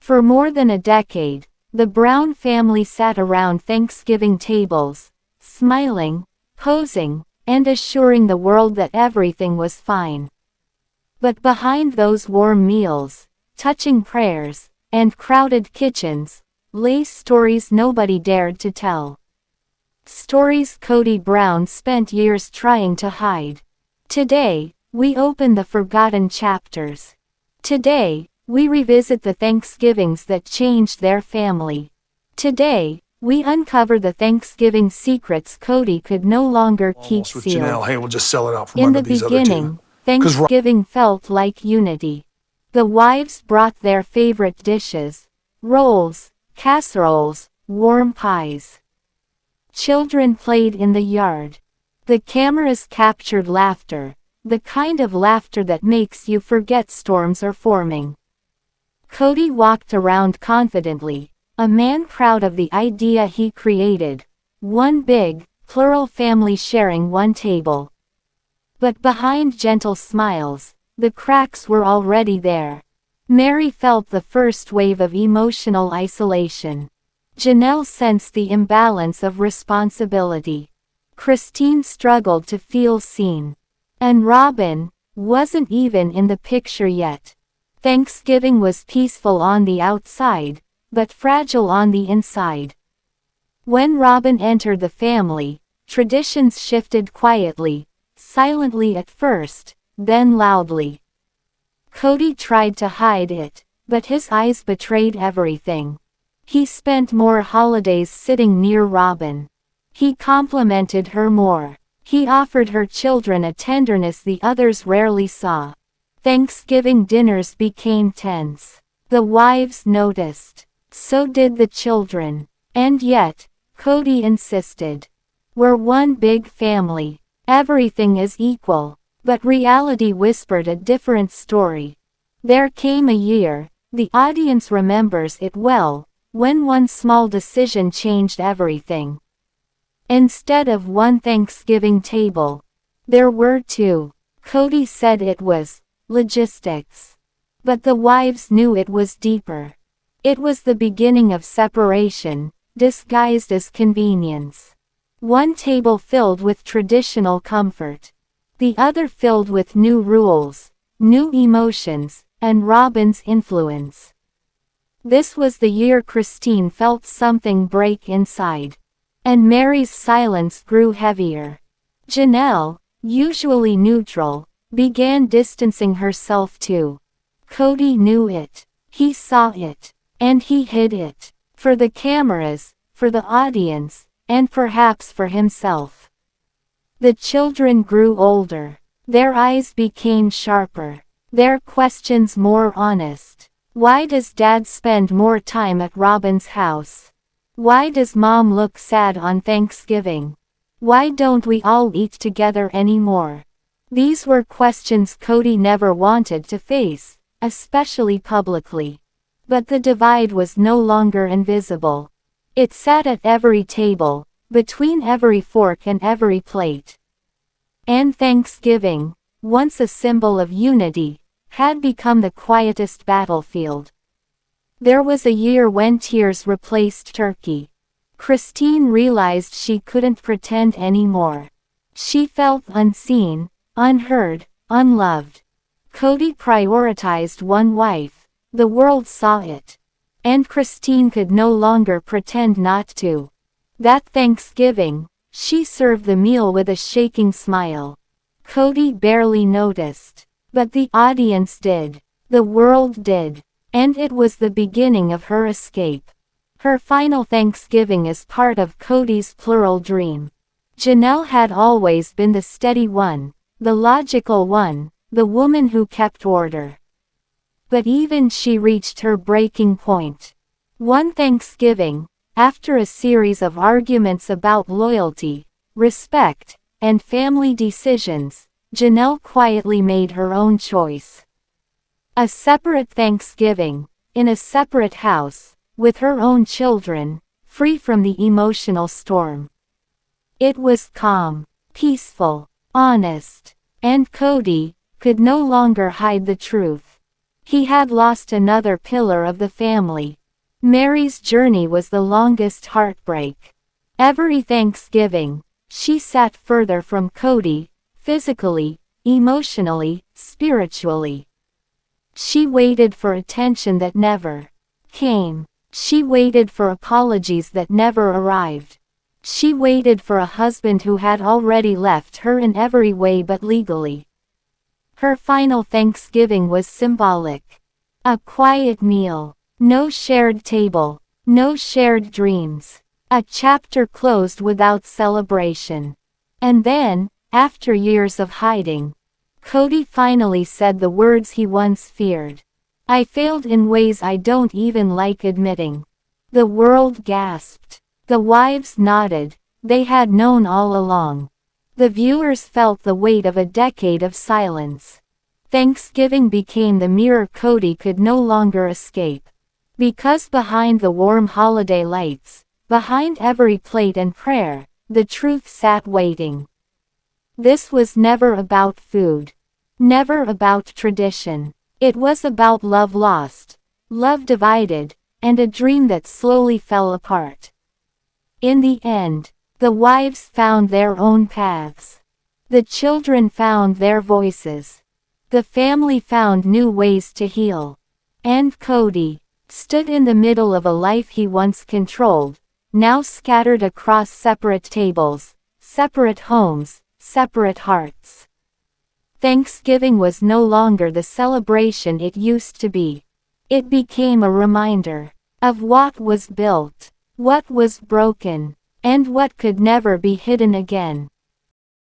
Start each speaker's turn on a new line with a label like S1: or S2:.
S1: For more than a decade, the Brown family sat around Thanksgiving tables, smiling, posing, and assuring the world that everything was fine. But behind those warm meals, touching prayers, and crowded kitchens, lay stories nobody dared to tell. Stories Kody Brown spent years trying to hide. Today, we open the forgotten chapters. Today, we revisit the Thanksgivings that changed their family. Today, we uncover the Thanksgiving secrets Kody could no longer keep
S2: Almost with
S1: sealed.
S2: Janelle, hey, we'll just sell it out from
S1: In
S2: under
S1: the
S2: these other two.
S1: beginning, Thanksgiving felt like unity. The wives brought their favorite dishes: rolls, casseroles, warm pies. Children played in the yard. The cameras captured laughter, the kind of laughter that makes you forget storms are forming. Kody walked around confidently, a man proud of the idea he created: one big, plural family sharing one table. But behind gentle smiles, the cracks were already there. Meri felt the first wave of emotional isolation. Janelle sensed the imbalance of responsibility. Christine struggled to feel seen. And Robyn wasn't even in the picture yet. Thanksgiving was peaceful on the outside, but fragile on the inside. When Robyn entered the family, traditions shifted quietly, silently at first, then loudly. Kody tried to hide it, but his eyes betrayed everything. He spent more holidays sitting near Robyn. He complimented her more. He offered her children a tenderness the others rarely saw. Thanksgiving dinners became tense. The wives noticed. So did the children. And yet, Kody insisted. We're one big family. Everything is equal. But reality whispered a different story. There came a year, the audience remembers it well, when one small decision changed everything. Instead of one Thanksgiving table, there were two. Kody said it was logistics. But the wives knew it was deeper. It was the beginning of separation, disguised as convenience. One table filled with traditional comfort. The other filled with new rules, new emotions, and Robyn's influence. This was the year Christine felt something break inside. And Meri's silence grew heavier. Janelle, usually neutral, began distancing herself too. Kody knew it. He saw it. And he hid it. For the cameras, for the audience, and perhaps for himself. The children grew older. Their eyes became sharper. Their questions more honest. Why does Dad spend more time at Robyn's house? Why does Mom look sad on Thanksgiving? Why don't we all eat together anymore? These were questions Kody never wanted to face, especially publicly. But the divide was no longer invisible. It sat at every table, between every fork and every plate. And Thanksgiving, once a symbol of unity, had become the quietest battlefield. There was a year when tears replaced turkey. Christine realized she couldn't pretend anymore. She felt unseen, unheard, unloved. Kody prioritized one wife. The world saw it. And Christine could no longer pretend not to. That Thanksgiving, she served the meal with a shaking smile. Kody barely noticed. But the audience did. The world did. And it was the beginning of her escape. Her final Thanksgiving as part of Kody's plural dream. Janelle had always been the steady one, the logical one, the woman who kept order. But even she reached her breaking point. One Thanksgiving, after a series of arguments about loyalty, respect, and family decisions, Janelle quietly made her own choice. A separate Thanksgiving, in a separate house, with her own children, free from the emotional storm. It was calm, peaceful, honest, and Kody could no longer hide the truth. He had lost another pillar of the family. Meri's journey was the longest heartbreak. Every Thanksgiving, she sat further from Kody, physically, emotionally, spiritually. She waited for attention that never came. She waited for apologies that never arrived. She waited for a husband who had already left her in every way but legally. Her final Thanksgiving was symbolic. A quiet meal. No shared table. No shared dreams. A chapter closed without celebration. And then, after years of hiding, Kody finally said the words he once feared. "I failed in ways I don't even like admitting." The world gasped. The wives nodded. They had known all along. The viewers felt the weight of a decade of silence. Thanksgiving became the mirror Kody could no longer escape. Because behind the warm holiday lights, behind every plate and prayer, the truth sat waiting. This was never about food. Never about tradition. It was about love lost, love divided, and a dream that slowly fell apart. In the end, the wives found their own paths. The children found their voices. The family found new ways to heal. And Kody stood in the middle of a life he once controlled, now scattered across separate tables, separate homes, separate hearts. Thanksgiving was no longer the celebration it used to be. It became a reminder of what was built, what was broken, and what could never be hidden again.